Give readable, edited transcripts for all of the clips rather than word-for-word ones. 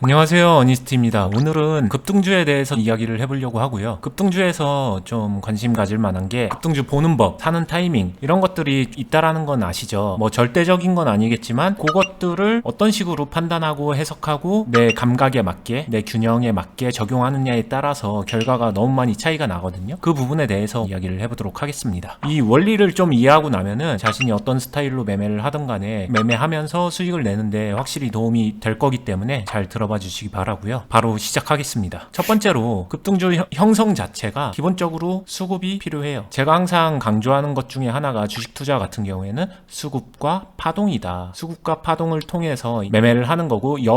안녕하세요, 어니스트입니다. 오늘은 급등주에 대해서 이야기를 해보려고 하고요. 급등주에서 좀 관심 가질 만한 게 급등주 보는 법, 사는 타이밍 이런 것들이 있다라는 건 아시죠? 뭐 절대적인 건 아니겠지만 그것들을 어떤 식으로 판단하고 해석하고 내 감각에 맞게, 내 균형에 맞게 적용하느냐에 따라서 결과가 너무 많이 차이가 나거든요. 그 부분에 대해서 이야기를 해보도록 하겠습니다. 이 원리를 좀 이해하고 나면은 자신이 어떤 스타일로 매매를 하든 간에 매매하면서 수익을 내는데 확실히 도움이 될 거기 때문에 잘 들어봐 주시기 바라고요. 바로 시작하겠습니다. 첫 번째로 급등주 형성 자체가 기본적으로 수급이 필요해요. 제가 항상 강조하는 것 중에 하나가 주식 투자 같은 경우에는 수급과 파동이다. 수급과 파동을 통해서 매매를 하는 거고 이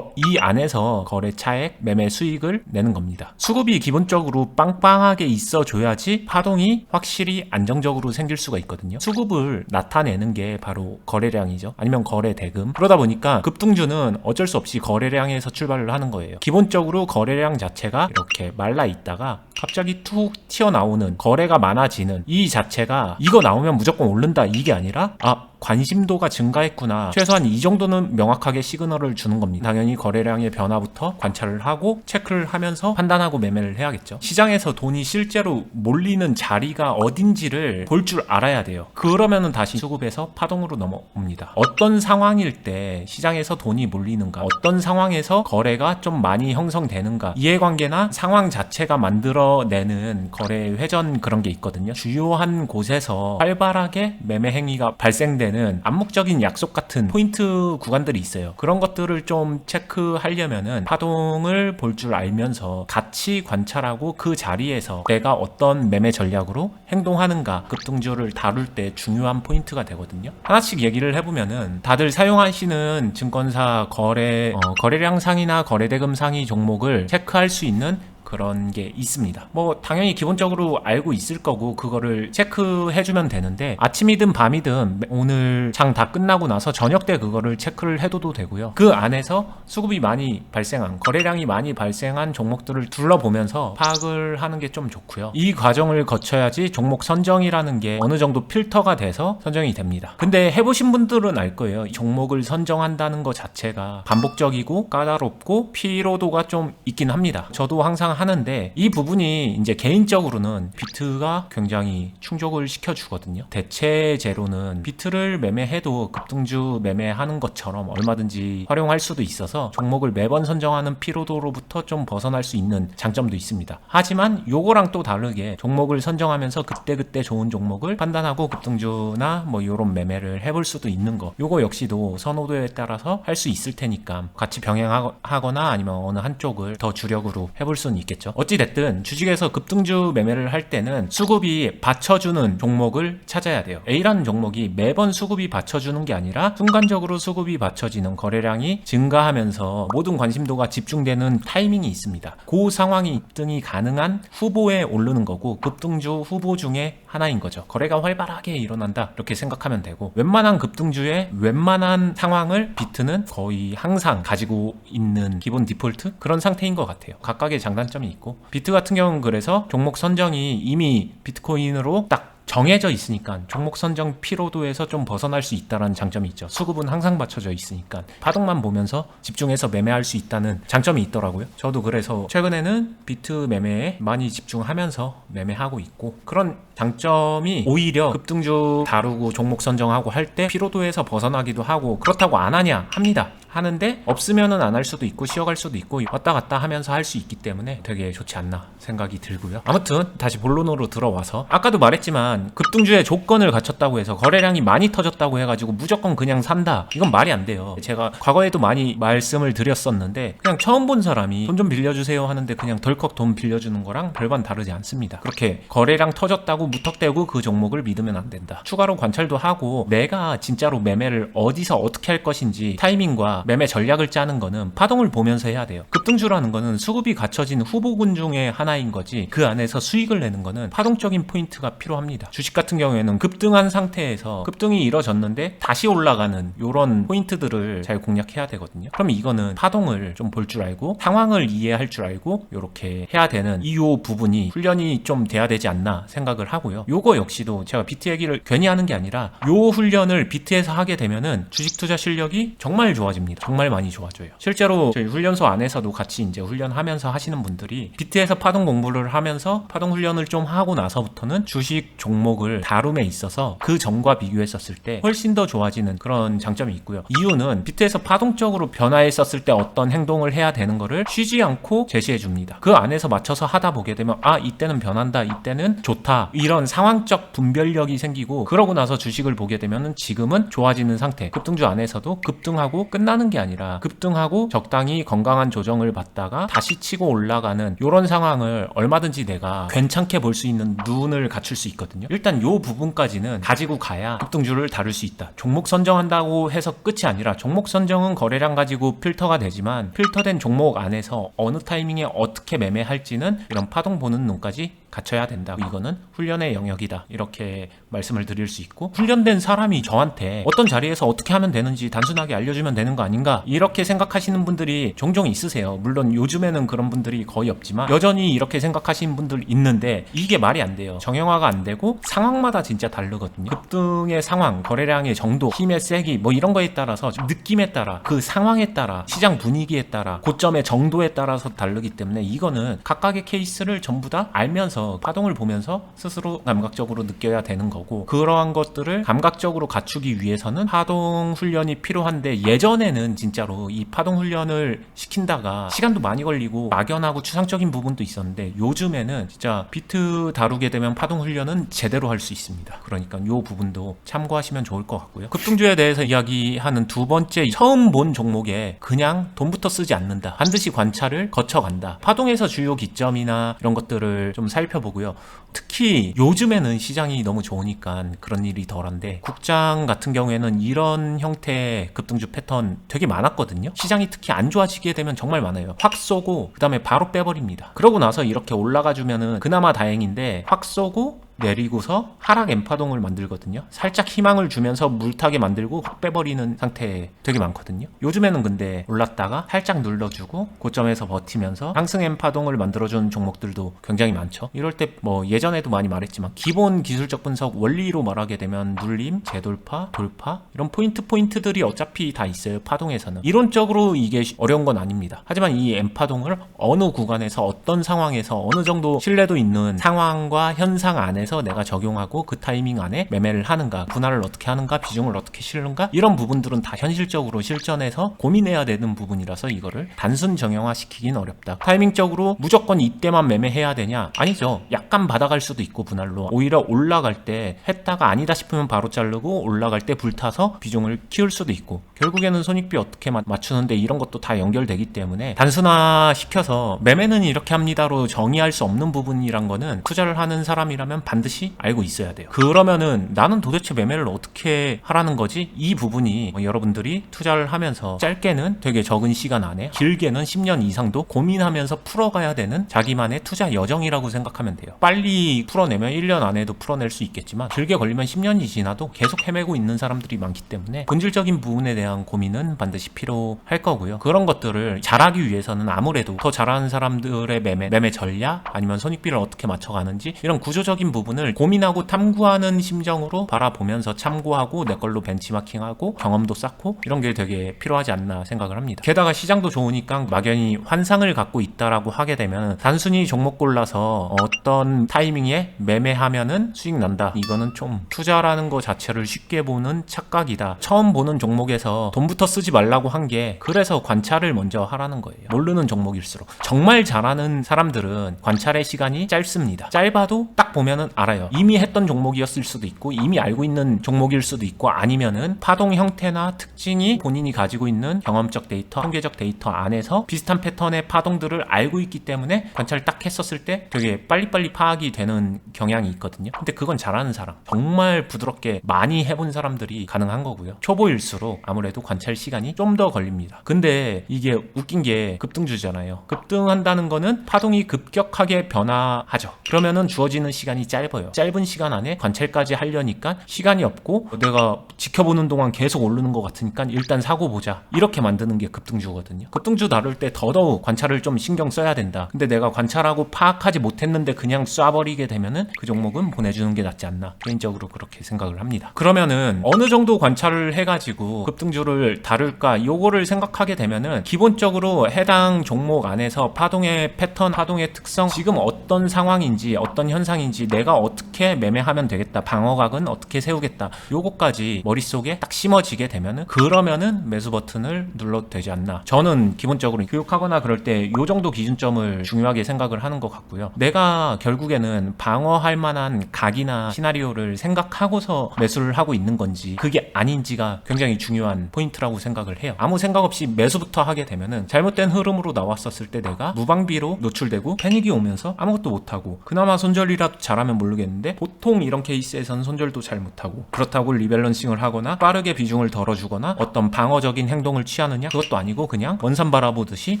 안에서 거래 차액, 매매 수익을 내는 겁니다. 수급이 기본적으로 빵빵하게 있어줘야지 파동이 확실히 안정적으로 생길 수가 있거든요. 수급을 나타내는 게 바로 거래량이죠. 아니면 거래 대금. 그러다 보니까 급등주는 어쩔 수 없이 거래량에서 출발을 하는 거예요. 기본적으로 거래량 자체가 이렇게 말라 있다가 갑자기 툭 튀어나오는, 거래가 많아지는 이 자체가 이거 나오면 무조건 오른다 이게 아니라 관심도가 증가했구나, 최소한 이 정도는 명확하게 시그널을 주는 겁니다. 당연히 거래량의 변화부터 관찰을 하고 체크를 하면서 판단하고 매매를 해야겠죠. 시장에서 돈이 실제로 몰리는 자리가 어딘지를 볼 줄 알아야 돼요. 그러면은 다시 수급에서 파동으로 넘어옵니다. 어떤 상황일 때 시장에서 돈이 몰리는가, 어떤 상황에서 거래가 좀 많이 형성되는가, 이해관계나 상황 자체가 만들어내는 거래 회전 그런 게 있거든요. 주요한 곳에서 활발하게 매매 행위가 발생되는 암묵적인 약속 같은 포인트 구간들이 있어요. 그런 것들을 좀 체크하려면은 파동을 볼 줄 알면서 같이 관찰하고 그 자리에서 내가 어떤 매매 전략으로 행동하는가, 급등주를 다룰 때 중요한 포인트가 되거든요. 하나씩 얘기를 해보면은 다들 사용하시는 증권사 거래량 상이나 거래대금 상위 종목을 체크할 수 있는 그런 게 있습니다. 뭐 당연히 기본적으로 알고 있을 거고 그거를 체크해주면 되는데, 아침이든 밤이든 오늘 장 다 끝나고 나서 저녁 때 그거를 체크를 해둬도 되고요. 그 안에서 수급이 많이 발생한, 거래량이 많이 발생한 종목들을 둘러보면서 파악을 하는 게 좀 좋고요. 이 과정을 거쳐야지 종목 선정이라는 게 어느 정도 필터가 돼서 선정이 됩니다. 근데 해보신 분들은 알 거예요. 종목을 선정한다는 것 자체가 반복적이고 까다롭고 피로도가 좀 있긴 합니다. 저도 항상 하는데 이 부분이 이제 개인적으로는 비트가 굉장히 충족을 시켜주거든요. 대체제로는 비트를 매매해도 급등주 매매하는 것처럼 얼마든지 활용할 수도 있어서 종목을 매번 선정하는 피로도로부터 좀 벗어날 수 있는 장점도 있습니다. 하지만 요거랑 또 다르게 종목을 선정하면서 그때그때 좋은 종목을 판단하고 급등주나 뭐 요런 매매를 해볼 수도 있는 거, 요거 역시도 선호도에 따라서 할 수 있을 테니까 같이 병행하거나 아니면 어느 한쪽을 더 주력으로 해볼 수는 있겠죠. 어찌됐든 주식에서 급등주 매매를 할 때는 수급이 받쳐주는 종목을 찾아야 돼요. A라는 종목이 매번 수급이 받쳐주는 게 아니라 순간적으로 수급이 받쳐지는, 거래량이 증가하면서 모든 관심도가 집중되는 타이밍이 있습니다. 그 상황이 입등이 가능한 후보에 오르는 거고 급등주 후보 중에 하나인 거죠. 거래가 활발하게 일어난다 이렇게 생각하면 되고, 웬만한 급등주의 웬만한 상황을 비트는 거의 항상 가지고 있는 기본 디폴트 그런 상태인 것 같아요. 각각의 장단점이 있고, 비트 같은 경우는 그래서 종목 선정이 이미 비트코인으로 딱 정해져 있으니까 종목 선정 피로도에서 좀 벗어날 수 있다는 장점이 있죠. 수급은 항상 받쳐져 있으니까 파동만 보면서 집중해서 매매할 수 있다는 장점이 있더라고요. 저도 그래서 최근에는 비트 매매에 많이 집중하면서 매매하고 있고, 그런 장점이 오히려 급등주 다루고 종목 선정하고 할 때 피로도에서 벗어나기도 하고, 그렇다고 안 하냐? 합니다. 하는데 없으면은 안 할 수도 있고 쉬어갈 수도 있고 왔다 갔다 하면서 할 수 있기 때문에 되게 좋지 않나 생각이 들고요. 아무튼 다시 본론으로 들어와서, 아까도 말했지만 급등주의 조건을 갖췄다고 해서 거래량이 많이 터졌다고 해가지고 무조건 그냥 산다, 이건 말이 안 돼요. 제가 과거에도 많이 말씀을 드렸었는데, 그냥 처음 본 사람이 돈 좀 빌려주세요 하는데 그냥 덜컥 돈 빌려주는 거랑 별반 다르지 않습니다. 그렇게 거래량 터졌다고 무턱대고 그 종목을 믿으면 안 된다. 추가로 관찰도 하고 내가 진짜로 매매를 어디서 어떻게 할 것인지 타이밍과 매매 전략을 짜는 거는 파동을 보면서 해야 돼요. 급등주라는 거는 수급이 갖춰진 후보군 중에 하나인 거지, 그 안에서 수익을 내는 거는 파동적인 포인트가 필요합니다. 주식 같은 경우에는 급등한 상태에서 급등이 이뤄졌는데 다시 올라가는 요런 포인트들을 잘 공략해야 되거든요. 그럼 이거는 파동을 좀 볼 줄 알고 상황을 이해할 줄 알고 요렇게 해야 되는 이 부분이 훈련이 좀 돼야 되지 않나 생각을 하고요. 요거 역시도 제가 비트 얘기를 괜히 하는 게 아니라 요 훈련을 비트에서 하게 되면은 주식 투자 실력이 정말 좋아집니다. 좋아집니다. 정말 많이 좋아져요. 실제로 저희 훈련소 안에서도 같이 이제 훈련하면서 하시는 분들이 비트에서 파동 공부를 하면서 파동 훈련을 좀 하고 나서부터는 주식 종목을 다룸에 있어서 그 전과 비교했었을 때 훨씬 더 좋아지는 그런 장점이 있고요. 이유는 비트에서 파동적으로 변화했었을 때 어떤 행동을 해야 되는 거를 쉬지 않고 제시해 줍니다. 그 안에서 맞춰서 하다 보게 되면 이때는 변한다, 이때는 좋다, 이런 상황적 분별력이 생기고, 그러고 나서 주식을 보게 되면은 지금은 좋아지는 상태. 급등주 안에서도 급등하고 끝나는 게 아니라 급등하고 적당히 건강한 조정을 받다가 다시 치고 올라가는 이런 상황을 얼마든지 내가 괜찮게 볼 수 있는 눈을 갖출 수 있거든요. 일단 요 부분까지는 가지고 가야 급등주를 다룰 수 있다. 종목 선정한다고 해서 끝이 아니라, 종목 선정은 거래량 가지고 필터가 되지만 필터된 종목 안에서 어느 타이밍에 어떻게 매매할지는 이런 파동 보는 눈까지 갖춰야 된다. 이거는 훈련의 영역이다. 이렇게 말씀을 드릴 수 있고, 훈련된 사람이 저한테 어떤 자리에서 어떻게 하면 되는지 단순하게 알려주면 되는 거 아닌가, 이렇게 생각하시는 분들이 종종 있으세요. 물론 요즘에는 그런 분들이 거의 없지만 여전히 이렇게 생각하시는 분들 있는데, 이게 말이 안 돼요. 정형화가 안 되고 상황마다 진짜 다르거든요. 급등의 상황, 거래량의 정도, 힘의 세기, 뭐 이런 거에 따라서, 느낌에 따라, 그 상황에 따라, 시장 분위기에 따라, 고점의 정도에 따라서 다르기 때문에 이거는 각각의 케이스를 전부 다 알면서 파동을 보면서 스스로 감각적으로 느껴야 되는 거고, 그러한 것들을 감각적으로 갖추기 위해서는 파동 훈련이 필요한데, 예전에는 진짜로 이 파동 훈련을 시킨다가 시간도 많이 걸리고 막연하고 추상적인 부분도 있었는데, 요즘에는 진짜 비트 다루게 되면 파동 훈련은 제대로 할 수 있습니다. 그러니까 이 부분도 참고하시면 좋을 것 같고요. 급등주에 대해서 이야기하는 두 번째, 처음 본 종목에 그냥 돈부터 쓰지 않는다. 반드시 관찰을 거쳐간다. 파동에서 주요 기점이나 이런 것들을 좀 살펴보고요. 특히 요즘에는 시장이 너무 좋으니까 그런 일이 덜한데, 국장 같은 경우에는 이런 형태의 급등주 패턴 되게 많았거든요. 시장이 특히 안 좋아지게 되면 정말 많아요. 확 쏘고 그 다음에 바로 빼버립니다. 그러고 나서 이렇게 올라가 주면은 그나마 다행인데, 확 쏘고 내리고서 하락 엠파동을 만들거든요. 살짝 희망을 주면서 물타게 만들고 확 빼버리는 상태 되게 많거든요. 요즘에는 근데 올랐다가 살짝 눌러주고 고점에서 버티면서 상승 엠파동을 만들어주는 종목들도 굉장히 많죠. 이럴 때 뭐 예전에도 많이 말했지만, 기본 기술적 분석 원리로 말하게 되면 눌림, 재돌파, 돌파, 이런 포인트들이 어차피 다 있어요. 파동에서는 이론적으로 이게 어려운 건 아닙니다. 하지만 이 엠파동을 어느 구간에서 어떤 상황에서 어느 정도 신뢰도 있는 상황과 현상 안에서 내가 적용하고 그 타이밍 안에 매매를 하는가, 분할을 어떻게 하는가, 비중을 어떻게 실는가, 이런 부분들은 다 현실적으로 실전에서 고민해야 되는 부분이라서 이거를 단순 정형화 시키긴 어렵다. 타이밍적으로 무조건 이때만 매매해야 되냐? 아니죠. 약간 받아갈 수도 있고, 분할로 오히려 올라갈 때 했다가 아니다 싶으면 바로 자르고, 올라갈 때 불타서 비중을 키울 수도 있고, 결국에는 손익비 어떻게 맞추는데 이런 것도 다 연결되기 때문에 단순화 시켜서 매매는 이렇게 합니다로 정의할 수 없는 부분이란 거는 투자를 하는 사람이라면 반드시 알고 있어야 돼요. 그러면은 나는 도대체 매매를 어떻게 하라는 거지? 이 부분이 여러분들이 투자를 하면서 짧게는 되게 적은 시간 안에, 길게는 10년 이상도 고민하면서 풀어가야 되는 자기만의 투자 여정이라고 생각하면 돼요. 빨리 풀어내면 1년 안에도 풀어낼 수 있겠지만, 길게 걸리면 10년이 지나도 계속 헤매고 있는 사람들이 많기 때문에 본질적인 부분에 대한 고민은 반드시 필요할 거고요. 그런 것들을 잘하기 위해서는 아무래도 더 잘하는 사람들의 매매 전략, 아니면 손익비를 어떻게 맞춰가는지, 이런 구조적인 부분을 고민하고 탐구하는 심정으로 바라보면서 참고하고 내 걸로 벤치마킹하고 경험도 쌓고, 이런 게 되게 필요하지 않나 생각을 합니다. 게다가 시장도 좋으니까 막연히 환상을 갖고 있다라고 하게 되면, 단순히 종목 골라서 어떤 타이밍에 매매하면은 수익 난다, 이거는 좀 투자라는 거 자체를 쉽게 보는 착각이다. 처음 보는 종목에서 돈부터 쓰지 말라고 한 게 그래서 관찰을 먼저 하라는 거예요. 모르는 종목일수록. 정말 잘하는 사람들은 관찰의 시간이 짧습니다. 짧아도 딱 보면은 알아요. 이미 했던 종목이었을 수도 있고, 이미 알고 있는 종목일 수도 있고, 아니면은 파동 형태나 특징이 본인이 가지고 있는 경험적 데이터, 통계적 데이터 안에서 비슷한 패턴의 파동들을 알고 있기 때문에 관찰을 딱 했었을 때 되게 빨리빨리 파악이 되는 경향이 있거든요. 근데 그건 잘하는 사람, 정말 부드럽게 많이 해본 사람들이 가능한 거고요. 초보일수록 아무래도 관찰 시간이 좀 더 걸립니다. 근데 이게 웃긴 게 급등주잖아요. 급등한다는 거는 파동이 급격하게 변화하죠. 그러면은 주어지는 시간이 짧아요. 짧아요. 짧은 시간 안에 관찰까지 하려니까 시간이 없고 내가 지켜보는 동안 계속 오르는 것 같으니까 일단 사고 보자, 이렇게 만드는 게 급등주거든요. 급등주 다룰 때 더더욱 관찰을 좀 신경 써야 된다. 근데 내가 관찰하고 파악하지 못했는데 그냥 쏴버리게 되면은 그 종목은 보내주는 게 낫지 않나, 개인적으로 그렇게 생각을 합니다. 그러면은 어느 정도 관찰을 해가지고 급등주를 다룰까, 요거를 생각하게 되면은 기본적으로 해당 종목 안에서 파동의 패턴, 파동의 특성, 지금 어떤 상황인지 어떤 현상인지, 내가 어떻게 매매하면 되겠다, 방어각은 어떻게 세우겠다, 요거까지 머릿속에 딱 심어지게 되면은, 그러면은 매수 버튼을 눌러도 되지 않나. 저는 기본적으로 교육하거나 그럴 때 요 정도 기준점을 중요하게 생각을 하는 것 같고요. 내가 결국에는 방어할 만한 각이나 시나리오를 생각하고서 매수를 하고 있는 건지 그게 아닌지가 굉장히 중요한 포인트라고 생각을 해요. 아무 생각 없이 매수부터 하게 되면은 잘못된 흐름으로 나왔었을 때 내가 무방비로 노출되고 패닉이 오면서 아무것도 못하고, 그나마 손절이라도 잘하면 모르겠는데 보통 이런 케이스에서는 손절도 잘 못하고, 그렇다고 리밸런싱을 하거나 빠르게 비중을 덜어주거나 어떤 방어적인 행동을 취하느냐, 그것도 아니고 그냥 원산 바라보듯이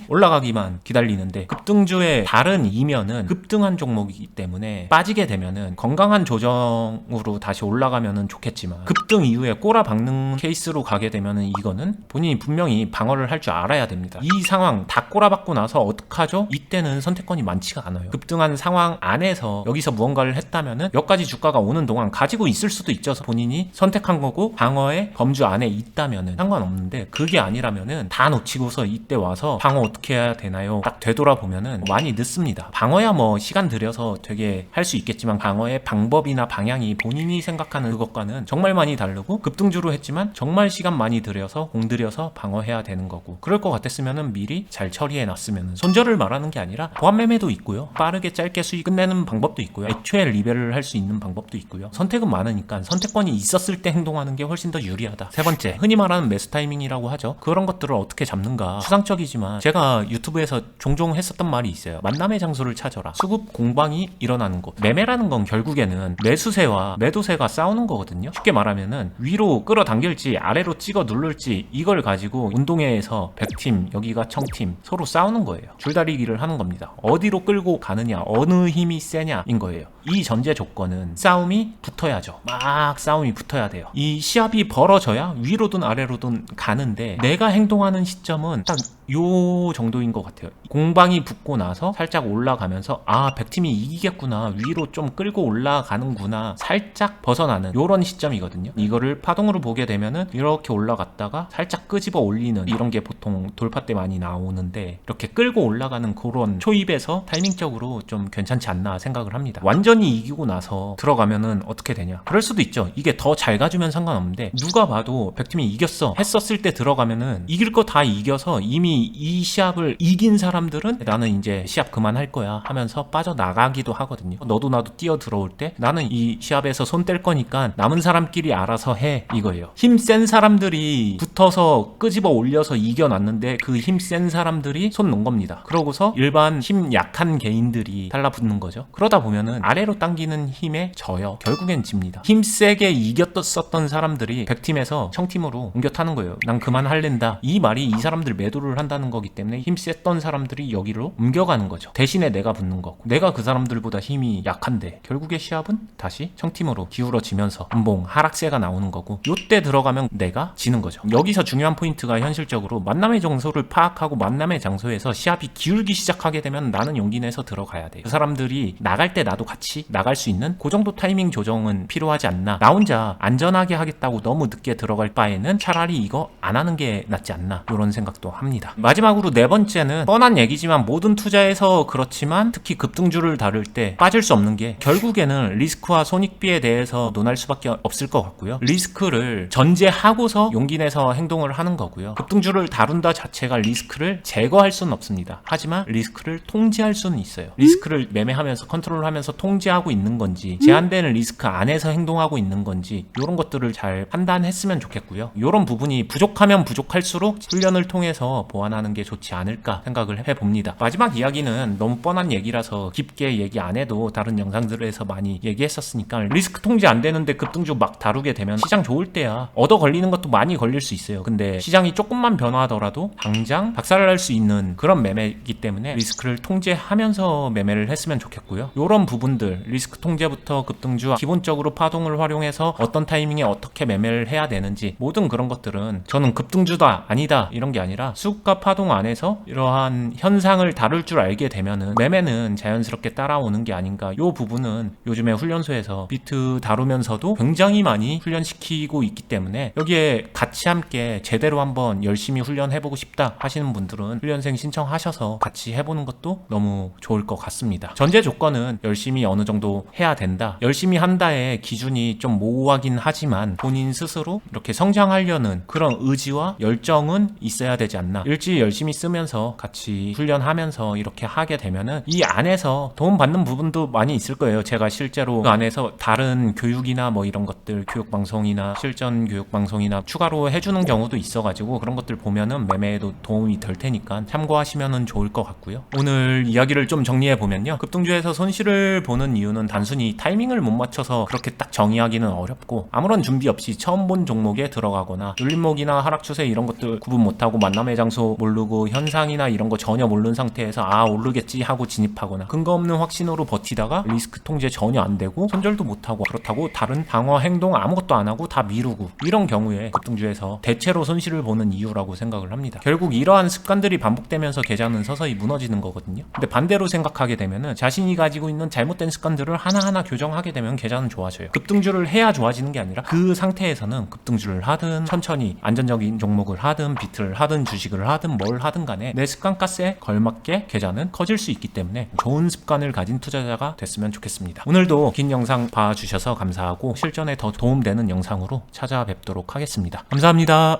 올라가기만 기다리는데, 급등주의 다른 이면은 급등한 종목이기 때문에 빠지게 되면은 건강한 조정으로 다시 올라가면은 좋겠지만, 급등 이후에 꼬라박는 케이스로 가게 되면은 이거는 본인이 분명히 방어를 할 줄 알아야 됩니다. 이 상황 다 꼬라박고 나서 어떡하죠? 이때는 선택권이 많지가 않아요. 급등한 상황 안에서 여기서 무언가를 했다면은 여기까지 주가가 오는 동안 가지고 있을 수도 있죠. 본인이 선택한 거고 방어의 범주 안에 있다면은 상관없는데, 그게 아니라면은 다 놓치고서 이때 와서 방어 어떻게 해야 되나요? 딱 되돌아보면은 많이 늦습니다. 방어야 뭐 시간 들여서 되게 할 수 있겠지만, 방어의 방법이나 방향이 본인이 생각하는 그것과는 정말 많이 다르고, 급등주로 했지만 정말 시간 많이 들여서 공들여서 방어해야 되는 거고, 그럴 것 같았으면은 미리 잘 처리해 놨으면, 손절을 말하는 게 아니라 보합 매매도 있고요, 빠르게 짧게 수익 끝내는 방법도 있고요, 애초에 리벨을 할 수 있는 방법도 있고요. 선택은 많으니까 선택권이 있었을 때 행동하는 게 훨씬 더 유리하다. 세 번째, 흔히 말하는 매수 타이밍이라고 하죠. 그런 것들을 어떻게 잡는가, 추상적이지만 제가 유튜브에서 종종 했었던 말이 있어요. 만남의 장소를 찾아라. 수급 공방이 일어나는 곳. 매매라는 건 결국에는 매수세와 매도세가 싸우는 거거든요. 쉽게 말하면은 위로 끌어당길지 아래로 찍어 누를지, 이걸 가지고 운동회에서 100팀, 여기가 1000팀 서로 싸우는 거예요. 줄다리기를 하는 겁니다. 어디로 끌고 가느냐, 어느 힘이 세냐인 거예요. 이 전제 조건은 싸움이 붙어야죠. 막 싸움이 붙어야 돼요. 이 시합이 벌어져야 위로든 아래로든 가는데, 내가 행동하는 시점은 딱 요 정도인 것 같아요. 공방이 붙고 나서 살짝 올라가면서 100팀이 이기겠구나, 위로 좀 끌고 올라가는구나, 살짝 벗어나는 요런 시점이거든요. 이거를 파동으로 보게 되면은 이렇게 올라갔다가 살짝 끄집어 올리는, 이런 게 보통 돌파 때 많이 나오는데, 이렇게 끌고 올라가는 그런 초입에서 타이밍적으로 좀 괜찮지 않나 생각을 합니다. 완전히 이기고 나서 들어가면은 어떻게 되냐, 그럴 수도 있죠. 이게 더 잘 가주면 상관없는데, 누가 봐도 100팀이 이겼어 했었을 때 들어가면은 이길 거 다 이겨서 이미 이 시합을 이긴 사람들은 나는 이제 시합 그만할 거야 하면서 빠져나가기도 하거든요. 너도 나도 뛰어 들어올 때 나는 이 시합에서 손 뗄 거니까 남은 사람끼리 알아서 해, 이거예요. 힘 센 사람들이 붙어서 끄집어 올려서 이겨놨는데, 그 힘 센 사람들이 손 놓은 겁니다. 그러고서 일반 힘 약한 개인들이 달라붙는 거죠. 그러다 보면은 아래로 당기는 힘에 져요. 결국엔 집니다. 힘 세게 이겼었던 사람들이 100팀에서 1000팀으로 옮겨 타는 거예요. 난 그만할랜다. 이 말이 이 사람들 매도를 한다는 거기 때문에 힘 셌던 사람들이 여기로 옮겨가는 거죠. 대신에 내가 붙는 거고, 내가 그 사람들보다 힘이 약한데 결국에 시합은 다시 1000팀으로 기울어지면서 음봉 하락세가 나오는 거고, 요때 들어가면 내가 지는 거죠. 여기서 중요한 포인트가 현실적으로 만남의 장소를 파악하고 만남의 장소에서 시합이 기울기 시작하게 되면 나는 용기 내서 들어가야 돼요. 그 사람들이 나갈 때 나도 같이 나갈 수 있는 그 정도 타이밍 조정은 필요하지 않나. 나 혼자 안전하게 하겠다고 너무 늦게 들어갈 바에는 차라리 이거 안 하는 게 낫지 않나, 이런 생각도 합니다. 마지막으로 네 번째는 뻔한 얘기지만 모든 투자에서 그렇지만 특히 급등주를 다룰 때 빠질 수 없는 게, 결국에는 리스크와 손익비에 대해서 논할 수밖에 없을 것 같고요. 리스크를 전제하고서 용기 내서 행동을 하는 거고요. 급등주를 다룬다 자체가 리스크를 제거할 수는 없습니다. 하지만 리스크를 통제할 수는 있어요. 리스크를 매매하면서 컨트롤하면서 통제하고 있는 건지, 제한되는 리스크 안에서 행동하고 있는 건지, 이런 것들을 잘 판단했으면 좋겠고요. 이런 부분이 부족하면 부족할수록 훈련을 통해서 보완하는 게 좋지 않을까 생각을 해봅니다. 마지막 이야기는 너무 뻔한 얘기라서 깊게 얘기 안 해도 다른 영상들에서 많이 얘기했었으니까, 리스크 통제 안 되는데 급등주 막 다루게 되면 시장 좋을 때야 얻어 걸리는 것도 많이 걸릴 수 있어요. 근데 시장이 조금만 변화하더라도 당장 박살날 수 있는 그런 매매이기 때문에 리스크를 통제하면서 매매를 했으면 좋겠고요. 이런 부분들, 리스크 통제부터 급등주 기본적으로 파동을 활용해서 어떤 타이밍에 어떻게 매매를 해야 되는지 모든 그런 것들은 저는 급등주다 아니다 이런 게 아니라 수급과 파동 안에서 이러한 현상을 다룰 줄 알게 되면은 매매는 자연스럽게 따라오는 게 아닌가. 이 부분은 요즘에 훈련소에서 비트 다루면서도 굉장히 많이 훈련시키고 있기 때문에 여기에 같이 함께 제대로 한번 열심히 훈련해보고 싶다 하시는 분들은 훈련생 신청하셔서 같이 해보는 것도 너무 좋을 것 같습니다. 전제 조건은 열심히 어느 정도 해야 된다. 열심히 한다의 기준이 좀 모호하긴 하지만 본인 스스로 이렇게 성장하려는 그런 의지와 열정은 있어야 되지 않나. 일지 열심히 쓰면서 같이 훈련하면서 이렇게 하게 되면은 이 안에서 도움받는 부분도 많이 있을 거예요. 제가 실제로 그 안에서 다른 교육이나 뭐 이런 것들 교육방송이나 실전 교육방송이나 추가로 해주는 경우도 있어가지고 그런 것들 보면은 매매에도 도움이 될 테니까 참고하시면은 좋을 것 같고요. 오늘 이야기를 좀 정리해보면요, 급등주에서 손실을 보는 이유는 단순히 타이밍을 못 맞춰서 그렇게 딱 정의하기는 어렵고 아무런 준비 없이 처음 본 종목에 들어가거나 눌림목이나 하락 추세 이런 것들 구분 못하고 만남의 장소 모르고 현상이나 이런 거 전혀 모르는 상태에서 아 오르겠지 하고 진입하거나 근거 없는 확신으로 버티다가 리스크 통제 전혀 안 되고 손절도 못하고 그렇다고 다른 방어 행동 아무것도 안 하고 다 미루고 이런 경우에 급등주에서 대체로 손실을 보는 이유라고 생각을 합니다. 결국 이러한 습관들이 반복되면서 계좌는 서서히 무너지는 거거든요. 근데 반대로 생각하게 되면은 자신이 가지고 있는 잘못된 습관들을 하나하나 교정하게 되면 계좌는 좋아져요. 급등주를 해야 좋아지는 게 아니라 그 상태에서는 급등주를 하든 천천히 안전적인 종목을 하든 비트를 하든 주식을 하든 뭘 하든 간에 내 습관 가스에 걸맞게 계좌는 커질 수 있기 때문에 좋은 습관을 가진 투자자가 됐으면 좋겠습니다. 오늘도 긴 영상 봐주셔서 감사하고 실전에 더 도움되는 영상으로 찾아뵙도록 하겠습니다. 감사합니다.